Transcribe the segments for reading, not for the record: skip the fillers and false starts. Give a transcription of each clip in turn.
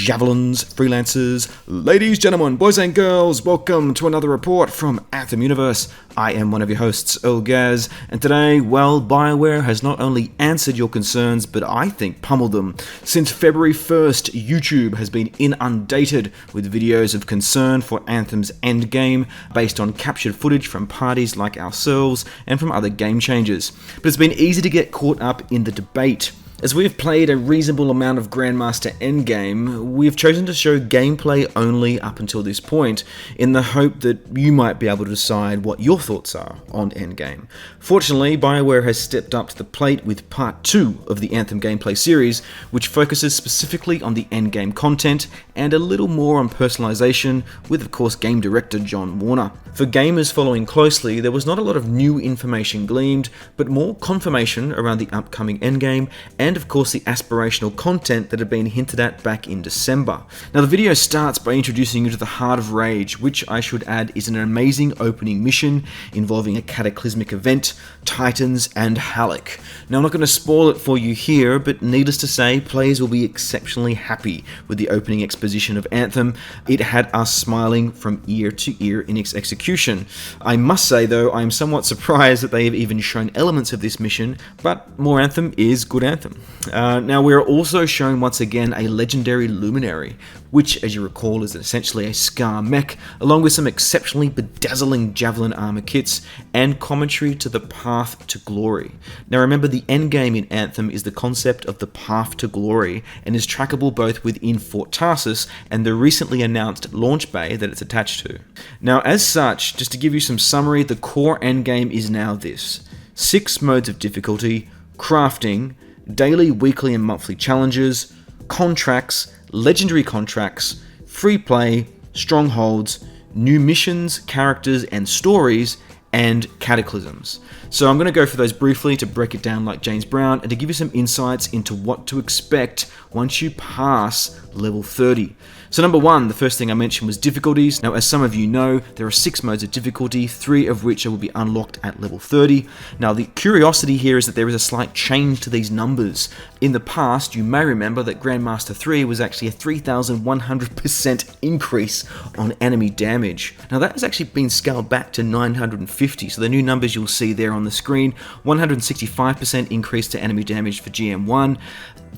javelins, freelancers, ladies, gentlemen, boys and girls, welcome to another report from Anthem Universe. I am one of your hosts, Earl Gaz, and today, well, BioWare has not only answered your concerns, but I think pummeled them. Since February 1st, YouTube has been inundated with videos of concern for Anthem's endgame, based on captured footage from parties like ourselves and from other game changers. But it's been easy to get caught up in the debate. As we have played a reasonable amount of Grandmaster Endgame, we have chosen to show gameplay only up until this point, in the hope that you might be able to decide what your thoughts are on Endgame. Fortunately, BioWare has stepped up to the plate with Part 2 of the Anthem gameplay series, which focuses specifically on the Endgame content and a little more on personalization, with of course game director John Warner. For gamers following closely, there was not a lot of new information gleaned, but more confirmation around the upcoming Endgame, and of course the aspirational content that had been hinted at back in December. Now the video starts by introducing you to the Heart of Rage, which I should add is an amazing opening mission involving a cataclysmic event, Titans, and Halleck. Now I'm not going to spoil it for you here, but needless to say, players will be exceptionally happy with the opening exposition of Anthem. It had us smiling from ear to ear in its execution. I must say though, I am somewhat surprised that they have even shown elements of this mission, but more Anthem is good Anthem. Now we are also shown once again a legendary luminary, which as you recall is essentially a Scar mech, along with some exceptionally bedazzling javelin armor kits and commentary to the path to glory. Now remember, the endgame in Anthem is the concept of the path to glory and is trackable both within Fort Tarsus and the recently announced launch bay that it's attached to. Now as such, just to give you some summary, the core endgame is now this: 6 modes of difficulty, crafting, daily, weekly and monthly challenges, contracts, legendary contracts, free play, strongholds, new missions, characters and stories, and cataclysms. So I'm going to go through those briefly to break it down like James Brown and to give you some insights into what to expect once you pass level 30. So number 1, the first thing I mentioned was difficulties. Now as some of you know, there are 6 modes of difficulty, 3 of which will be unlocked at level 30. Now the curiosity here is that there is a slight change to these numbers. In the past, you may remember that Grandmaster 3 was actually a 3,100% increase on enemy damage. Now that has actually been scaled back to 950, so the new numbers you'll see there on the screen: 165% increase to enemy damage for GM1,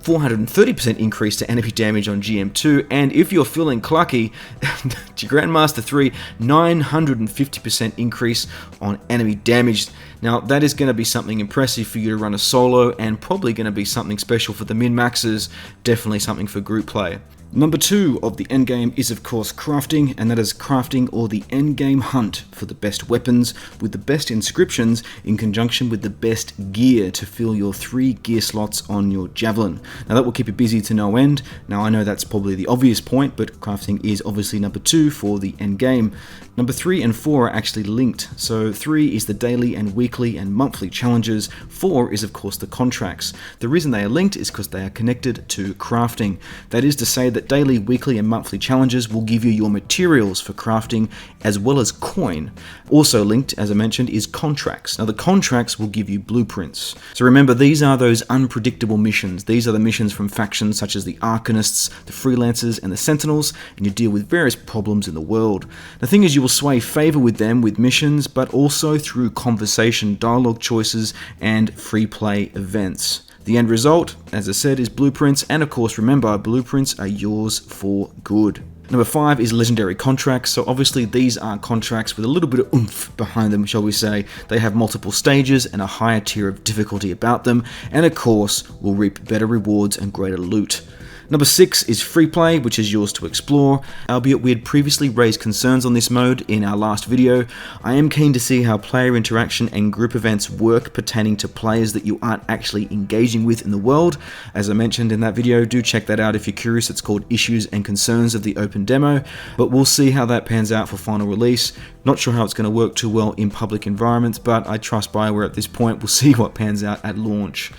430% increase to enemy damage on GM2, and if you're feeling clucky, Grandmaster 3, 950% increase on enemy damage. Now that is going to be something impressive for you to run a solo, and probably going to be something special for the min-maxers, definitely something for group play. Number 2 of the endgame is of course crafting, and that is crafting or the endgame hunt for the best weapons with the best inscriptions in conjunction with the best gear to fill your 3 gear slots on your javelin. Now that will keep you busy to no end. Now I know that's probably the obvious point, but crafting is obviously number 2 for the endgame. Number 3 and 4 are actually linked. So 3 is the daily and weekly and monthly challenges, 4 is of course the contracts. The reason they are linked is because they are connected to crafting. That is to say that daily, weekly and monthly challenges will give you your materials for crafting as well as coin. Also linked, as I mentioned, is contracts. Now the contracts will give you blueprints. So remember, these are those unpredictable missions. These are the missions from factions such as the Arcanists, the Freelancers and the Sentinels, and you deal with various problems in the world. The thing is, you will sway favor with them with missions, but also through conversation, dialogue choices and free play events. The end result, as I said, is blueprints, and of course remember, blueprints are yours for good. Number 5 is legendary contracts. So obviously these are contracts with a little bit of oomph behind them, shall we say. They have multiple stages and a higher tier of difficulty about them, and of course will reap better rewards and greater loot. Number 6 is free play, which is yours to explore. Albeit we had previously raised concerns on this mode in our last video, I am keen to see how player interaction and group events work pertaining to players that you aren't actually engaging with in the world. As I mentioned in that video, do check that out if you're curious. It's called Issues and Concerns of the Open Demo, but we'll see how that pans out for final release. Not sure how it's going to work too well in public environments, but I trust BioWare at this point. We'll see what pans out at launch.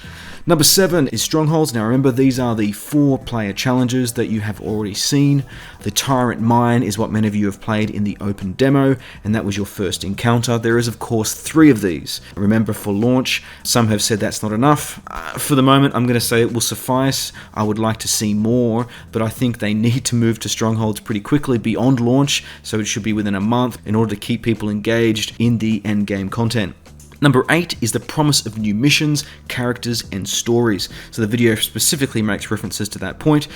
Number 7 is Strongholds. Now remember, these are the 4-player challenges that you have already seen. The Tyrant Mine is what many of you have played in the open demo, and that was your first encounter. There is, of course, 3 of these. Remember, for launch, some have said that's not enough. For the moment, I'm going to say it will suffice. I would like to see more, but I think they need to move to Strongholds pretty quickly beyond launch, so it should be within a month in order to keep people engaged in the endgame content. Number 8 is the promise of new missions, characters, and stories. So the video specifically makes references to that point,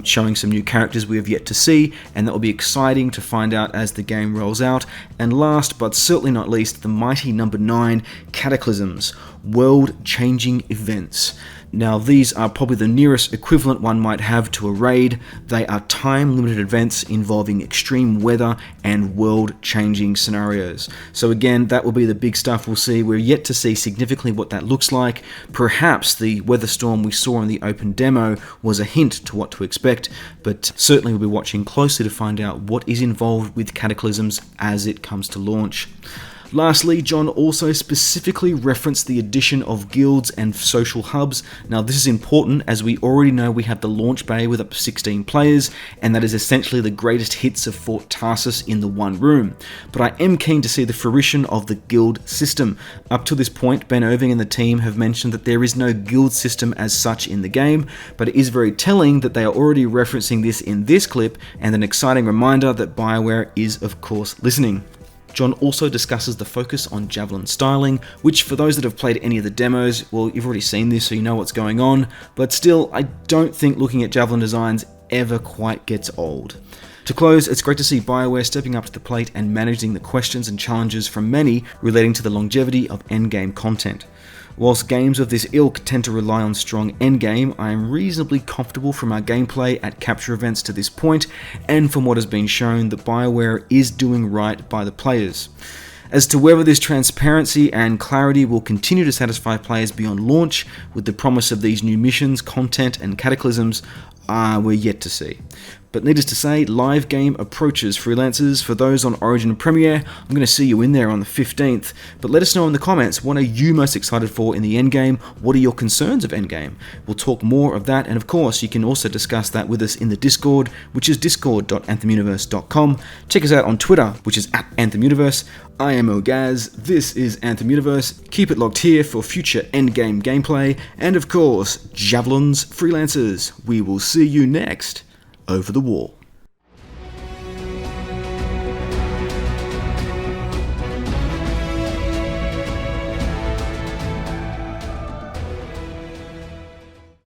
showing some new characters we have yet to see, and that will be exciting to find out as the game rolls out. And last, but certainly not least, the mighty number 9, Cataclysms, world-changing events. Now, these are probably the nearest equivalent one might have to a raid. They are time-limited events involving extreme weather and world-changing scenarios. So again, that will be the big stuff we'll see. We're yet to see significantly what that looks like. Perhaps the weather storm we saw in the open demo was a hint to what to expect, but certainly we'll be watching closely to find out what is involved with Cataclysms as it comes to launch. Lastly, John also specifically referenced the addition of guilds and social hubs. Now this is important as we already know we have the launch bay with up to 16 players, and that is essentially the greatest hits of Fort Tarsus in the one room. But I am keen to see the fruition of the guild system. Up to this point, Ben Irving and the team have mentioned that there is no guild system as such in the game, but it is very telling that they are already referencing this in this clip, and an exciting reminder that BioWare is of course listening. John also discusses the focus on Javelin styling, which for those that have played any of the demos, well, you've already seen this so you know what's going on, but still, I don't think looking at Javelin designs ever quite gets old. To close, it's great to see BioWare stepping up to the plate and managing the questions and challenges from many relating to the longevity of endgame content. Whilst games of this ilk tend to rely on strong endgame, I am reasonably comfortable from our gameplay at capture events to this point, and from what has been shown that BioWare is doing right by the players. As to whether this transparency and clarity will continue to satisfy players beyond launch, with the promise of these new missions, content, and cataclysms, we're yet to see. But needless to say, live game approaches, freelancers. For those on Origin and Premiere, I'm going to see you in there on the 15th. But let us know in the comments, what are you most excited for in the endgame? What are your concerns of endgame? We'll talk more of that, and of course, you can also discuss that with us in the Discord, which is discord.anthemuniverse.com. Check us out on Twitter, which is @AnthemUniverse. I am Ogaz, this is Anthem Universe. Keep it locked here for future endgame gameplay, and of course, Javelins, freelancers. We will see you next over the wall.